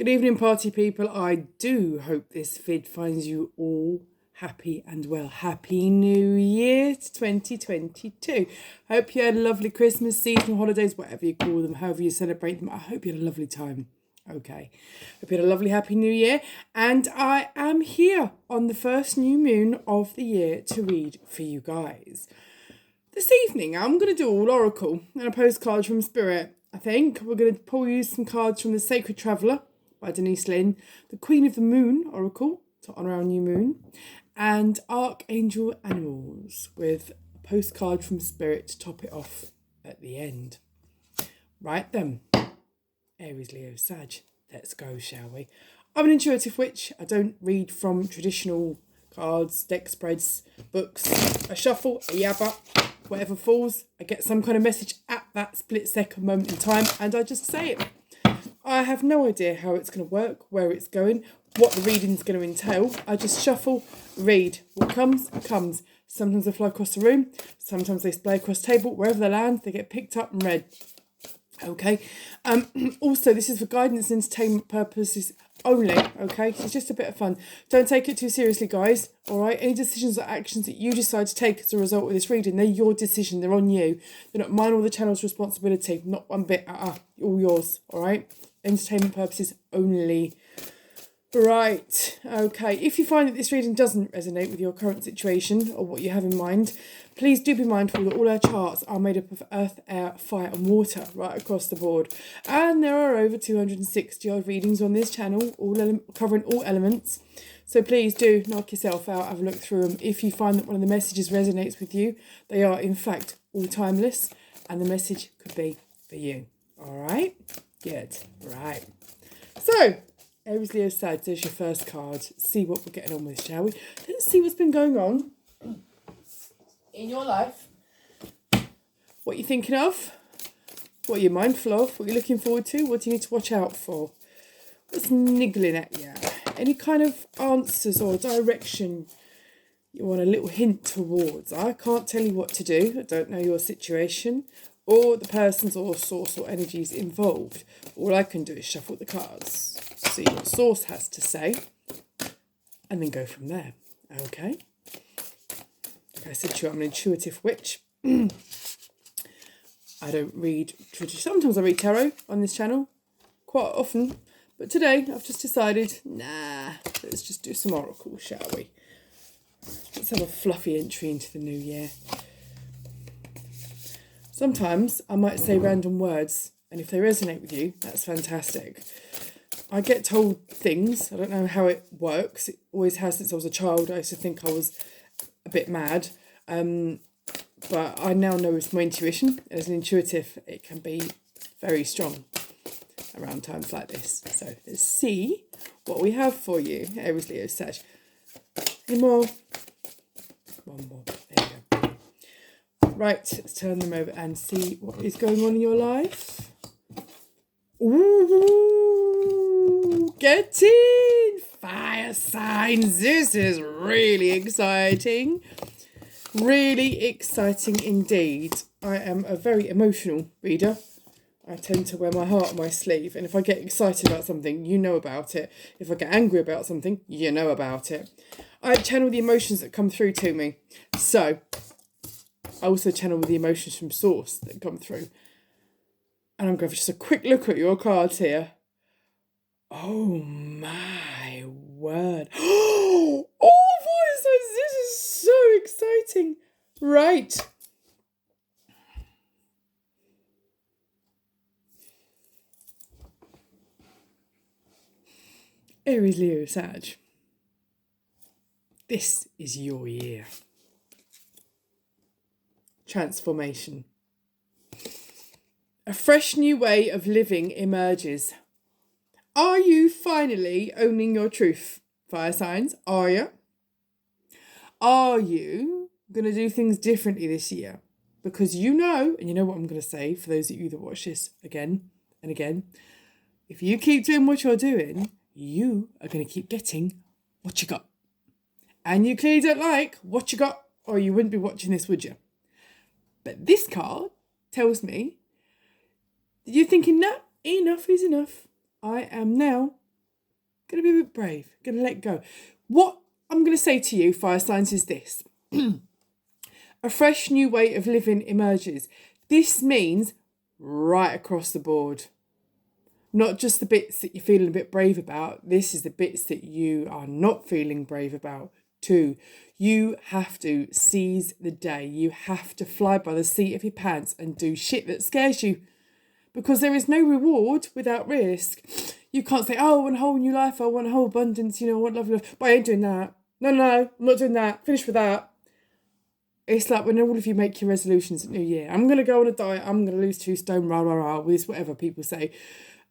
Good evening, party people. I do hope this vid finds you all happy and well. Happy New Year to 2022. Hope you had a lovely Christmas, season, holidays, whatever you call them, however you celebrate them. I hope you had a lovely time. Okay. Hope you had a lovely, happy New Year. And I am here on the first new moon of the year to read for you guys. This evening, I'm going to do all Oracle and a postcard from Spirit. I think we're going to pull you some cards from The Sacred Traveller by Denise Lynn, the Queen of the Moon Oracle to honour our new moon, and Archangel Animals with a postcard from Spirit to top it off at the end. Right then, Aries, Leo, Sag, let's go, shall we? I'm an intuitive witch. I don't read from traditional cards, deck spreads, books. I shuffle, I yabba, whatever falls. I get some kind of message at that split second moment in time, and I just say it. I have no idea how it's going to work, where it's going, what the reading's going to entail. I just shuffle, read. What comes, comes. Sometimes they fly across the room. Sometimes they splay across the table. Wherever they land, they get picked up and read. Okay. Also, this is for guidance and entertainment purposes only. Okay. So it's just a bit of fun. Don't take it too seriously, guys. All right. Any decisions or actions that you decide to take as a result of this reading, they're your decision. They're on you. They're not mine or the channel's responsibility. Not one bit. All yours. All right. Entertainment purposes only. Right, okay. If you find that this reading doesn't resonate with your current situation or what you have in mind, please do be mindful that all our charts are made up of earth, air, fire and water right across the board. And there are over 260 odd readings on this channel, covering all elements. So please do knock yourself out, have a look through them. If you find that one of the messages resonates with you, they are in fact all timeless and the message could be for you. All right? Good. Right. So, Aries, Leo, Sag, there's your first card. See what we're getting on with, shall we? Let's see what's been going on in your life. What you're thinking of. What you're mindful of. What you're looking forward to. What do you need to watch out for? What's niggling at you? Any kind of answers or direction you want a little hint towards. I can't tell you what to do. I don't know your situation or the person's or source or energies involved. All I can do is shuffle the cards, see what source has to say, and then go from there. Okay? Like I said to you, I'm an intuitive witch. I don't read tradition. Sometimes I read tarot on this channel, quite often. But today I've just decided, nah, let's just do some oracle, shall we? Let's have a fluffy entry into the new year. Sometimes I might say random words, and if they resonate with you, that's fantastic. I get told things. I don't know how it works. It always has since I was a child. I used to think I was a bit mad. But I now know it's my intuition. As an intuitive, it can be very strong around times like this. So let's see what we have for you, Aries, Leo, Sag. Any more? One more. There you go. Right, let's turn them over and see what is going on in your life. Ooh, get in! Fire signs. This is really exciting. Really exciting indeed. I am a very emotional reader. I tend to wear my heart on my sleeve. And if I get excited about something, you know about it. If I get angry about something, you know about it. I channel the emotions that come through to me. So, I also channel the emotions from source that come through. And I'm going for just a quick look at your cards here. Oh my word. Oh, voices! This is so exciting. Right. Aries, Leo, Sag. This is your year. Transformation. A fresh new way of living emerges. Are you finally owning your truth, fire signs? Are you? Are you going to do things differently this year? Because you know, and you know what I'm going to say for those of you that watch this again and again, if you keep doing what you're doing, you are going to keep getting what you got. And you clearly don't like what you got, or you wouldn't be watching this, would you? But this card tells me that you're thinking, no, enough is enough. I am now Going to be a bit brave. Going to let go. What I'm going to say to you, fire signs, is this. A fresh new way of living emerges. This means right across the board. Not just the bits that you're feeling a bit brave about. This is the bits that you are not feeling brave about too. You have to seize the day. You have to fly by the seat of your pants and do shit that scares you. Because there is no reward without risk. You can't say, oh, I want a whole new life. I want a whole abundance. I want love. But I ain't doing that. No, I'm not doing that. Finish with that. It's like when all of you make your resolutions at New Year. I'm going to go on a diet. I'm going to lose 2 stone, with whatever people say.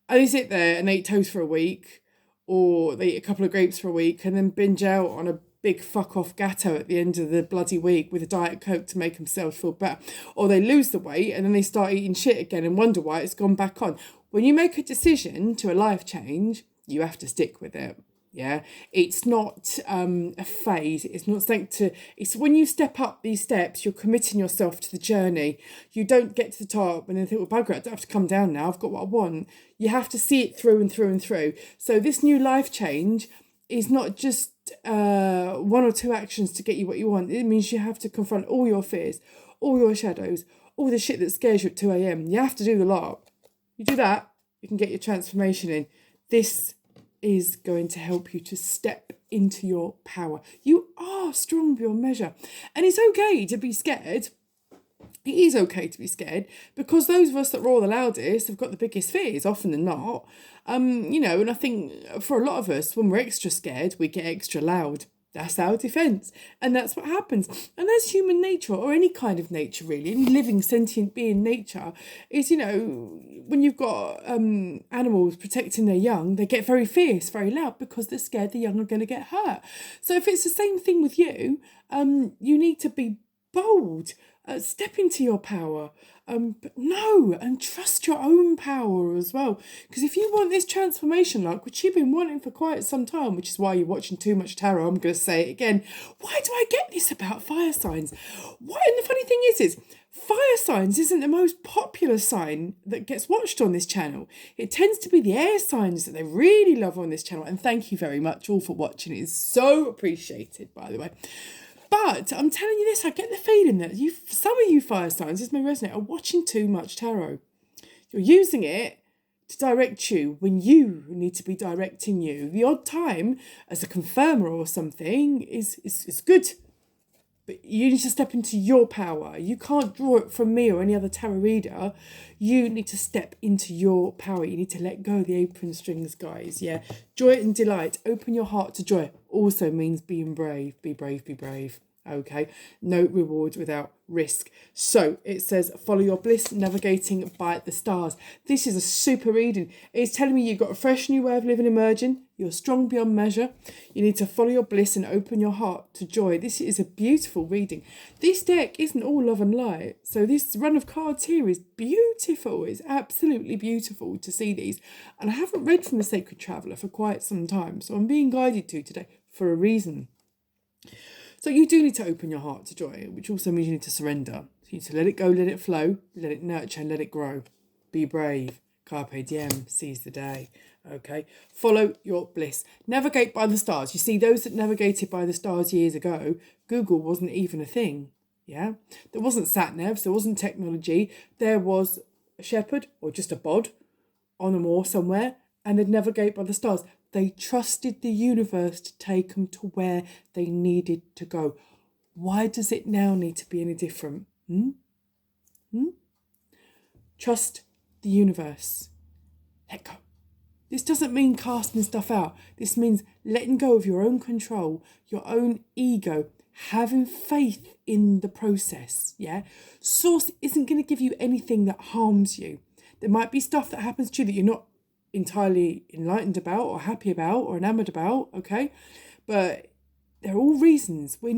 And they sit there and they eat toast for a week, or they eat a couple of grapes for a week and then binge out on a big fuck off gatto at the end of the bloody week with a Diet Coke to make themselves feel better. Or they lose the weight and then they start eating shit again and wonder why it's gone back on. When you make a decision to a life change, you have to stick with it. Yeah, it's not a phase. It's not something it's when you step up these steps, you're committing yourself to the journey. You don't get to the top and then think, well, bugger, I don't have to come down now. I've got what I want. You have to see it through and through and through. So this new life change is not just 1 or 2 actions to get you what you want. It means you have to confront all your fears, all your shadows, all the shit that scares you at 2 a.m. You have to do the lot. You do that, you can get your transformation in. This is going to help you to step into your power. You are strong beyond measure. And it's okay to be scared. It is okay to be scared, because those of us that roar the loudest have got the biggest fears, often than not. And I think for a lot of us, when we're extra scared, we get extra loud. That's our defence. And that's what happens. And that's human nature, or any kind of nature, really. Any living, sentient being nature is, when you've got animals protecting their young, they get very fierce, very loud, because they're scared the young are going to get hurt. So if it's the same thing with you, you need to be bold. Step into your power. And trust your own power as well. Because if you want this transformation, which you've been wanting for quite some time, which is why you're watching too much tarot, I'm going to say it again. Why do I get this about fire signs? And the funny thing is fire signs isn't the most popular sign that gets watched on this channel. It tends to be the air signs that they really love on this channel. And thank you very much all for watching. It is so appreciated, by the way. But I'm telling you this, I get the feeling that some of you fire signs, this may resonate, are watching too much tarot. You're using it to direct you when you need to be directing you. The odd time, as a confirmer or something, is good. But you need to step into your power. You can't draw it from me or any other tarot reader. You need to step into your power. You need to let go of the apron strings, guys. Yeah. Joy and delight. Open your heart to joy. Also means being brave. Be brave, be brave. Okay. No rewards without risk. So it says, follow your bliss, navigating by the stars. This is a super reading. It's telling me you've got a fresh new way of living emerging. You're strong beyond measure. You need to follow your bliss and open your heart to joy. This is a beautiful reading. This deck isn't all love and light. So this run of cards here is beautiful. It's absolutely beautiful to see these. And I haven't read from the Sacred Traveller for quite some time. So I'm being guided to today for a reason. So you do need to open your heart to joy, which also means you need to surrender. You need to let it go, let it flow, let it nurture, and let it grow. Be brave. Carpe diem. Seize the day. Okay. Follow your bliss. Navigate by the stars. You see, those that navigated by the stars years ago, Google wasn't even a thing. Yeah. There wasn't sat-navs. There wasn't technology. There was a shepherd or just a bod on a moor somewhere, and they'd navigate by the stars. They trusted the universe to take them to where they needed to go. Why does it now need to be any different? Trust the universe. Let go. This doesn't mean casting stuff out. This means letting go of your own control, your own ego, having faith in the process. Yeah. Source isn't going to give you anything that harms you. There might be stuff that happens to you that you're not entirely enlightened about or happy about or enamored about, okay? But they're all reasons. We're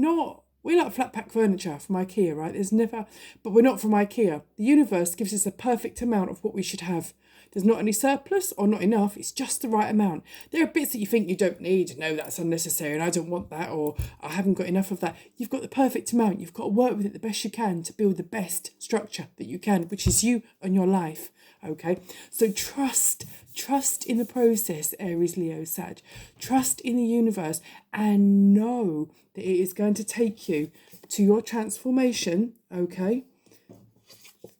like flat pack furniture from IKEA, right? But we're not from IKEA. The universe gives us a perfect amount of what we should have. There's not any surplus or not enough. It's just the right amount. There are bits that you think you don't need. No, that's unnecessary and I don't want that, or I haven't got enough of that. You've got the perfect amount. You've got to work with it the best you can to build the best structure that you can, which is you and your life. Okay, so trust in the process, Aries, Leo, Sag. Trust in the universe and know that it is going to take you to your transformation, okay?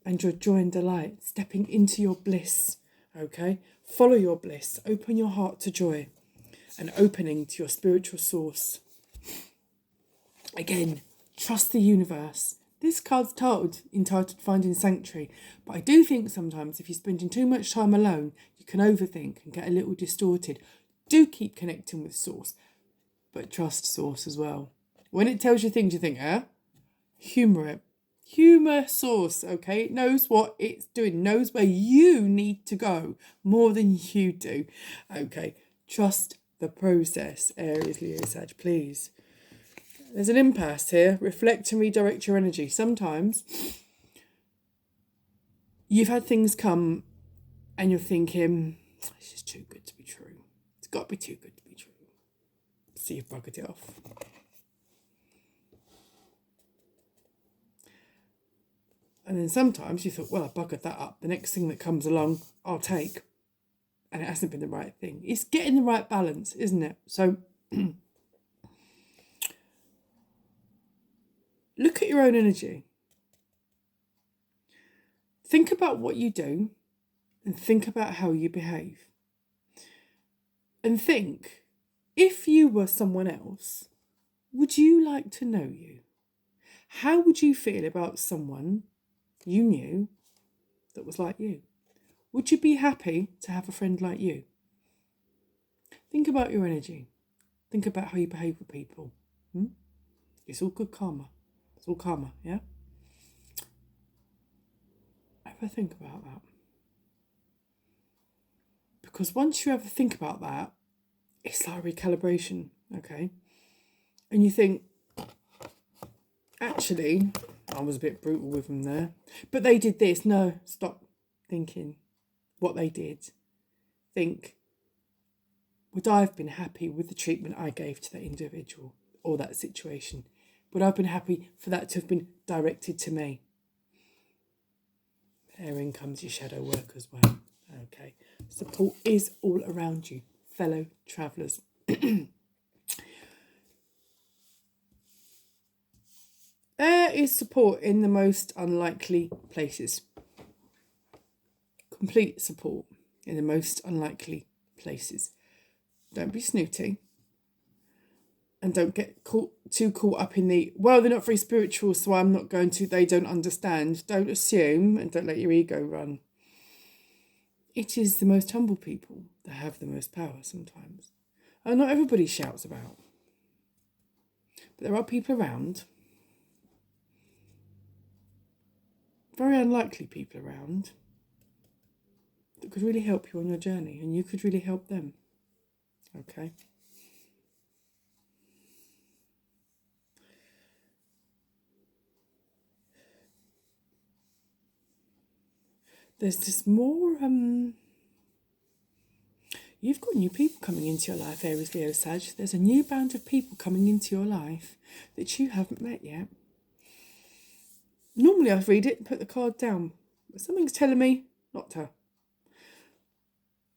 And your joy and delight, stepping into your bliss, okay? Follow your bliss, open your heart to joy and opening to your spiritual source. Again, trust the universe. This card's entitled Finding Sanctuary, but I do think sometimes if you're spending too much time alone, you can overthink and get a little distorted. Do keep connecting with Source, but trust Source as well. When it tells you things you think, humour it. Humour Source, okay? It knows what it's doing, knows where you need to go more than you do. Okay, trust the process, Aries, Leo, Sag, please. There's an impasse here. Reflect and redirect your energy. Sometimes you've had things come and you're thinking, this is too good to be true. It's got to be too good to be true. So you've buggered it off. And then sometimes you thought, well, I buggered that up. The next thing that comes along, I'll take. And it hasn't been the right thing. It's getting the right balance, isn't it? So look at your own energy. Think about what you do and think about how you behave. And think, if you were someone else, would you like to know you? How would you feel about someone you knew that was like you? Would you be happy to have a friend like you? Think about your energy. Think about how you behave with people. It's all good karma. It's all karma, yeah? Have a think about that. Because once you ever think about that, it's like a recalibration, okay? And you think, actually, I was a bit brutal with them there, but they did this. No, stop thinking what they did. Think, would I have been happy with the treatment I gave to that individual or that situation? Would I have been happy for that to have been directed to me? Therein comes your shadow work as well. Okay. Support is all around you, fellow travellers. There is support in the most unlikely places. Complete support in the most unlikely places. Don't be snooty. And don't get too caught up in the, well, they're not very spiritual, so I'm not going to, they don't understand. Don't assume and don't let your ego run. It is the most humble people that have the most power sometimes. And not everybody shouts about. But there are people around, very unlikely people around, that could really help you on your journey, and you could really help them. Okay? There's just more, you've got new people coming into your life, Aries, Leo, Sag. There's a new band of people coming into your life that you haven't met yet. Normally I'd read it and put the card down, but something's telling me not to.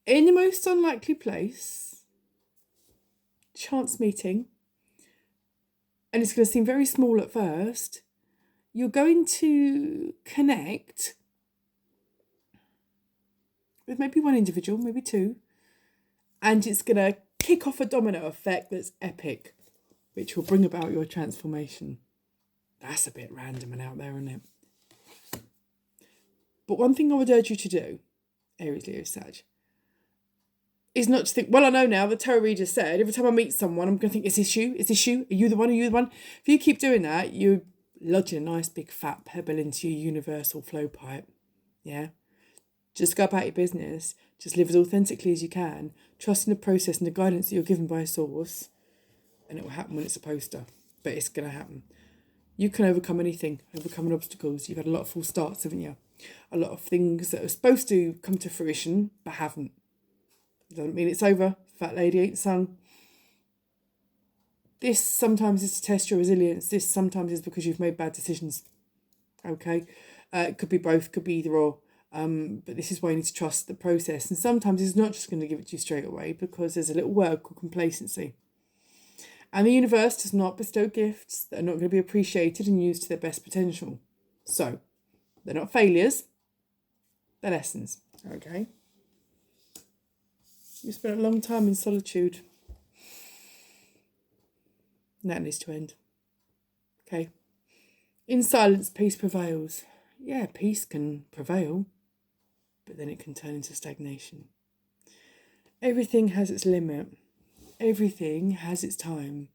In the most unlikely place, chance meeting, and it's going to seem very small at first, you're going to connect with maybe one individual, maybe two, and it's going to kick off a domino effect that's epic, which will bring about your transformation. That's a bit random and out there, isn't it? But one thing I would urge you to do, Aries, Leo, Sag, is not to think, well, I know now, the tarot reader said, every time I meet someone, I'm going to think, is this you? Is this you? Are you the one? Are you the one? If you keep doing that, you're lodging a nice big fat pebble into your universal flow pipe. Yeah? Just go about your business. Just live as authentically as you can. Trust in the process and the guidance that you're given by a source. And it will happen when it's supposed to. But it's going to happen. You can overcome anything. Overcoming obstacles. You've had a lot of false starts, haven't you? A lot of things that are supposed to come to fruition but haven't. Doesn't mean it's over. Fat lady ain't sung. This sometimes is to test your resilience. This sometimes is because you've made bad decisions. Okay? It could be both, could be either or. But this is why you need to trust the process. And sometimes it's not just going to give it to you straight away because there's a little word called complacency. And the universe does not bestow gifts that are not going to be appreciated and used to their best potential. So, they're not failures, they're lessons. Okay? You spent a long time in solitude. And that needs to end. Okay? In silence, peace prevails. Yeah, peace can prevail, but then it can turn into stagnation. Everything has its limit. Everything has its time.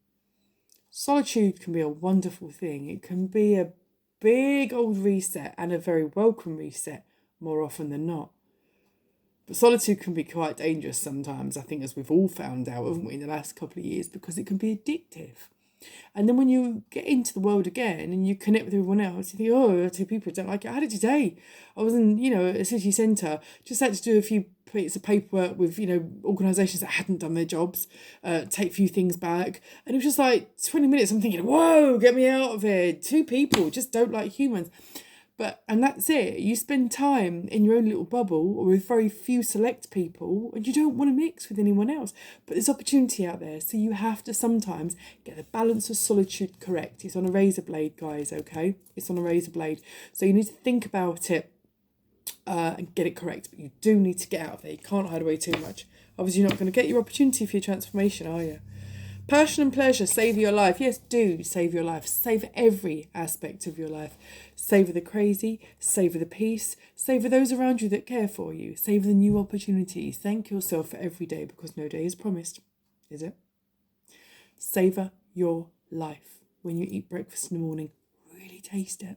Solitude can be a wonderful thing. It can be a big old reset and a very welcome reset more often than not. But solitude can be quite dangerous sometimes, I think, as we've all found out, haven't we, in the last couple of years, because it can be addictive. And then when you get into the world again and you connect with everyone else, you think, oh, two people don't like it. I had it today. I was in, a city centre, just had to do a few bits of paperwork with, organisations that hadn't done their jobs, take a few things back. And it was just like 20 minutes. I'm thinking, whoa, get me out of here. Two people just don't like humans. And that's it. You spend time in your own little bubble or with very few select people and you don't want to mix with anyone else. But there's opportunity out there. So you have to sometimes get the balance of solitude correct. It's on a razor blade, guys, okay? It's on a razor blade. So you need to think about it and get it correct. But you do need to get out of there. You can't hide away too much. Obviously, you're not going to get your opportunity for your transformation, are you? Passion and pleasure, savour your life. Yes, do savour your life. Savour every aspect of your life. Savour the crazy, savour the peace, savour those around you that care for you. Savour the new opportunities. Thank yourself for every day because no day is promised, is it? Savour your life. When you eat breakfast in the morning, really taste it.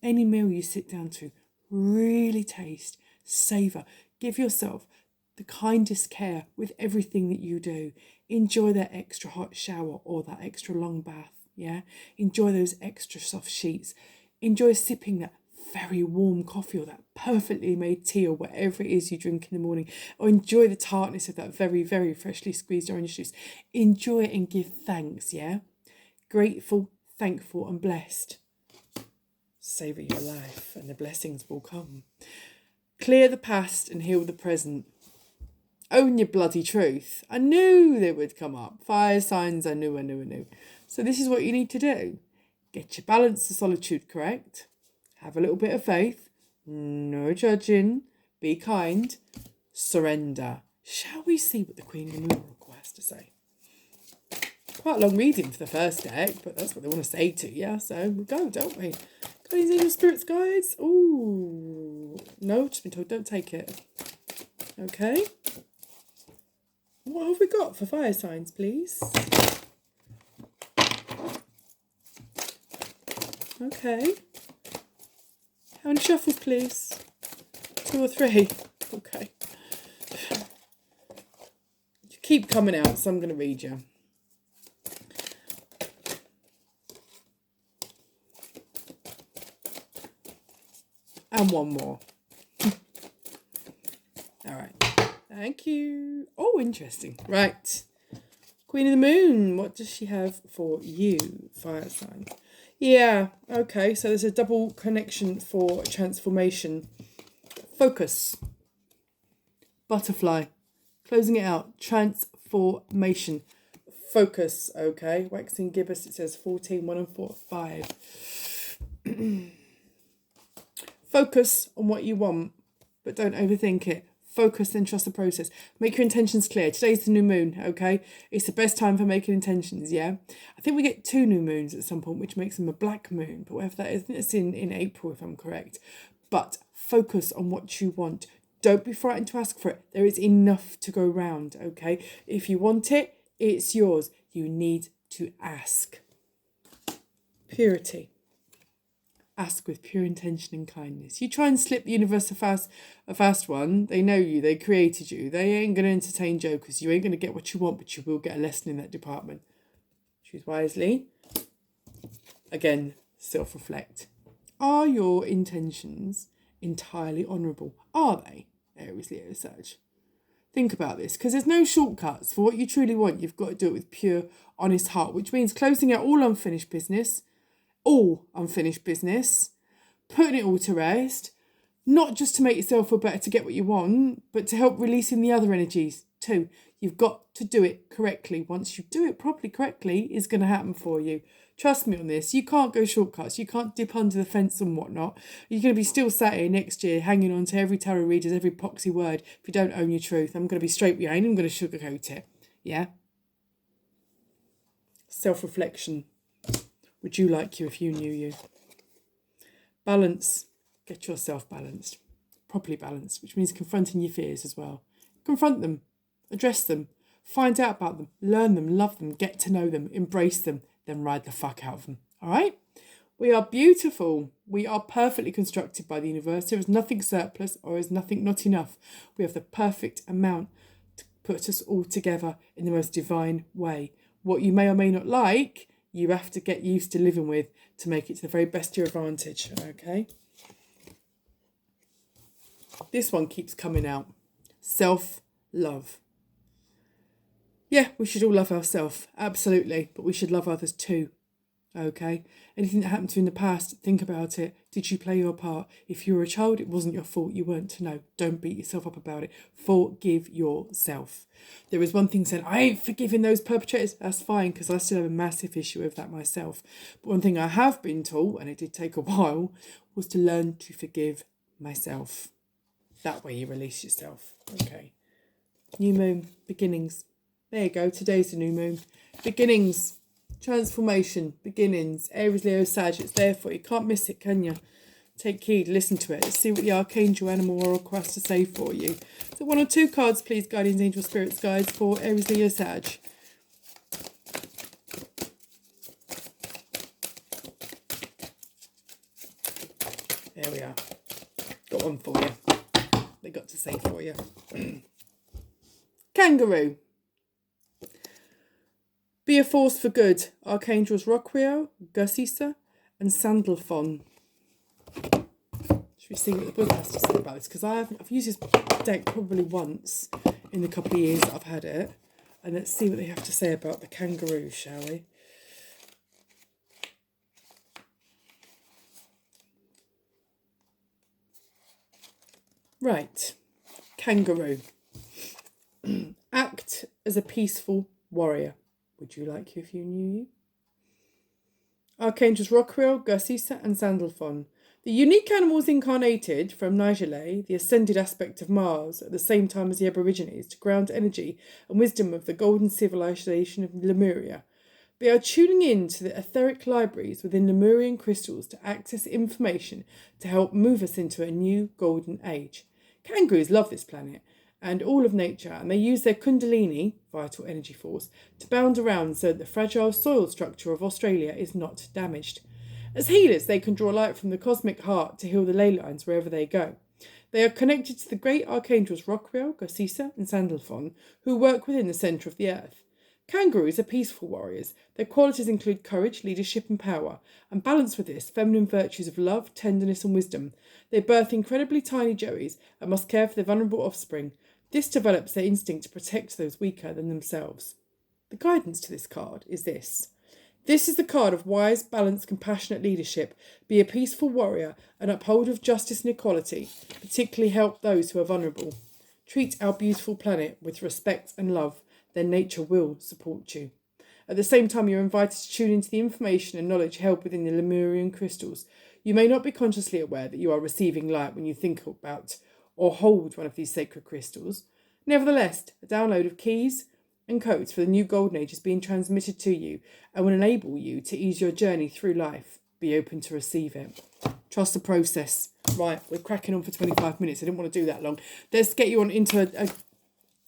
Any meal you sit down to, really taste, savour. Give yourself the kindest care with everything that you do. Enjoy that extra hot shower or that extra long bath, yeah? Enjoy those extra soft sheets. Enjoy sipping that very warm coffee or that perfectly made tea or whatever it is you drink in the morning. Or enjoy the tartness of that very, very freshly squeezed orange juice. Enjoy it and give thanks, yeah? Grateful, thankful and blessed. Savour your life and the blessings will come. Clear the past and heal the present. Own your bloody truth. I knew they would come up. Fire signs, I knew. So this is what you need to do. Get your balance of solitude correct. Have a little bit of faith. No judging. Be kind. Surrender. Shall we see what the Queen of the Moon Oracle has to say? Quite a long reading for the first deck, but that's what they want to say to you. So we go, don't we? Guys, angel spirits, guides. Ooh. No, just been told don't take it. Okay. What have we got for fire signs, please? Okay. How many shuffles, please? 2 or 3? Okay. You keep coming out, so I'm going to read you. And one more. All right. Thank you. Oh, interesting. Right. Queen of the Moon, what does she have for you, fire sign? Yeah, okay, so there's a double connection for transformation. Focus. Butterfly. Closing it out. Transformation. Focus, okay. Waxing gibbous, it says 14, 1 and 4, 5. Focus on what you want, but don't overthink it. Focus and trust the process. Make your intentions clear. Today's the new moon, okay? It's the best time for making intentions, yeah? I think we get 2 new moons at some point, which makes them a black moon. But whatever that is, I think it's in April, if I'm correct. But focus on what you want. Don't be frightened to ask for it. There is enough to go round, okay? If you want it, it's yours. You need to ask. Purity. Ask with pure intention and kindness. You try and slip the universe a fast one. They know you. They created you. They ain't going to entertain jokers. You ain't going to get what you want, but you will get a lesson in that department. Choose wisely. Again, self-reflect. Are your intentions entirely honourable. Are they, Aries, Leo, Sag? Think about this, because there's no shortcuts. For what you truly want, you've got to do it with pure, honest heart, which means closing out all unfinished business, putting it all to rest, not just to make yourself feel better to get what you want, but to help releasing the other energies too. You've got to do it correctly. Once you do it properly, correctly, it's going to happen for you. Trust me on this. You can't go shortcuts. You can't dip under the fence and whatnot. You're going to be still sat here next year hanging on to every tarot reader's every poxy word if you don't own your truth. I'm going to be straight with you. I ain't even going to sugarcoat it. Yeah? Self-reflection. Would you like you if you knew you? Balance. Get yourself balanced. Properly balanced, which means confronting your fears as well. Confront them. Address them. Find out about them. Learn them. Love them. Get to know them. Embrace them. Then ride the fuck out of them. All right? We are beautiful. We are perfectly constructed by the universe. There is nothing surplus or is nothing not enough. We have the perfect amount to put us all together in the most divine way. What you may or may not like, you have to get used to living with to make it to the very best to your advantage. Okay? This one keeps coming out. Self-love. Yeah, we should all love ourselves, absolutely, but we should love others too, okay? Anything that happened to you in the past, think about it. Did you play your part? If you were a child, it wasn't your fault. You weren't to know. Don't beat yourself up about it. Forgive yourself. There is one thing saying, I ain't forgiving those perpetrators. That's fine, because I still have a massive issue with that myself. But one thing I have been taught, and it did take a while, was to learn to forgive myself. That way you release yourself. Okay. New moon, beginnings. There you go. Today's the new moon. Beginnings, transformation, beginnings. Aries, Leo, Sag. It's there for you. Can't miss it, can you? Take heed. Listen to it. Let's see what the Archangel Animal Oracle has to say for you. So 1 or 2 cards, please, guardians, angels, spirits, guides, for Aries, Leo, Sag. There we are. Got one for you. They got to say for you. Kangaroo. Be a force for good. Archangels Rockrio, Gussisa, and Sandalphon. Should we see what the book has to say about this? Because I've used this deck probably once in the couple of years that I've had it. And let's see what they have to say about the kangaroo, shall we? Right. Kangaroo. Act as a peaceful warrior. Would you like you if you knew you? Archangels Rockriel, Gussisa, and Sandalphon. The unique animals incarnated from Nigel, the ascended aspect of Mars, at the same time as the Aborigines, to ground energy and wisdom of the golden civilization of Lemuria. They are tuning in to the etheric libraries within Lemurian crystals to access information to help move us into a new golden age. Kangaroos love this planet and all of nature, and they use their kundalini, vital energy force, to bound around so that the fragile soil structure of Australia is not damaged. As healers, they can draw light from the cosmic heart to heal the ley lines wherever they go. They are connected to the great archangels Rockriel, Gussisa, and Sandalphon, who work within the centre of the earth. Kangaroos are peaceful warriors. Their qualities include courage, leadership, and power, and balanced with this, feminine virtues of love, tenderness, and wisdom. They birth incredibly tiny joeys and must care for their vulnerable offspring. This develops their instinct to protect those weaker than themselves. The guidance to this card is this. This is the card of wise, balanced, compassionate leadership. Be a peaceful warrior, an upholder of justice and equality. Particularly help those who are vulnerable. Treat our beautiful planet with respect and love. Then nature will support you. At the same time, you're invited to tune into the information and knowledge held within the Lemurian crystals. You may not be consciously aware that you are receiving light when you think about or hold one of these sacred crystals. Nevertheless, a download of keys and codes for the new golden age is being transmitted to you and will enable you to ease your journey through life. Be open to receive it. Trust the process. Right, we're cracking on for 25 minutes. I didn't want to do that long. Let's get you on into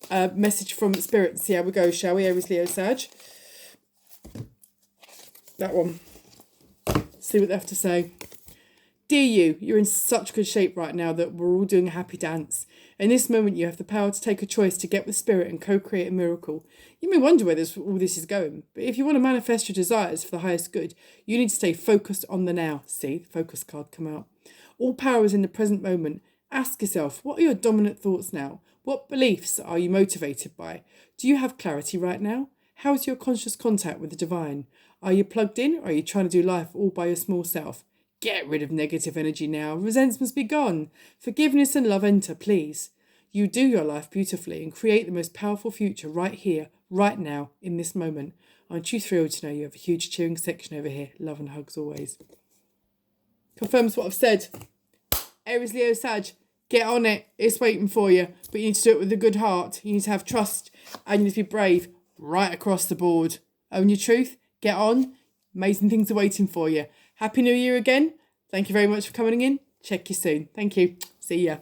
a message from Spirit and see how we go, shall we? Aries, Leo, Sag. That one. See what they have to say. Dear you, you're in such good shape right now that we're all doing a happy dance. In this moment, you have the power to take a choice to get with Spirit and co-create a miracle. You may wonder where all this is going, but if you want to manifest your desires for the highest good, you need to stay focused on the now. See, the focus card come out. All power is in the present moment. Ask yourself, what are your dominant thoughts now? What beliefs are you motivated by? Do you have clarity right now? How is your conscious contact with the divine? Are you plugged in, or are you trying to do life all by your small self? Get rid of negative energy now. Resentments must be gone. Forgiveness and love enter, please. You do your life beautifully and create the most powerful future right here, right now, in this moment. Aren't you thrilled to know you have a huge cheering section over here? Love and hugs always. Confirms what I've said. Aries, Leo, Sag, get on it. It's waiting for you. But you need to do it with a good heart. You need to have trust and you need to be brave right across the board. Own your truth. Get on. Amazing things are waiting for you. Happy New Year again. Thank you very much for coming in. Check you soon. Thank you. See ya.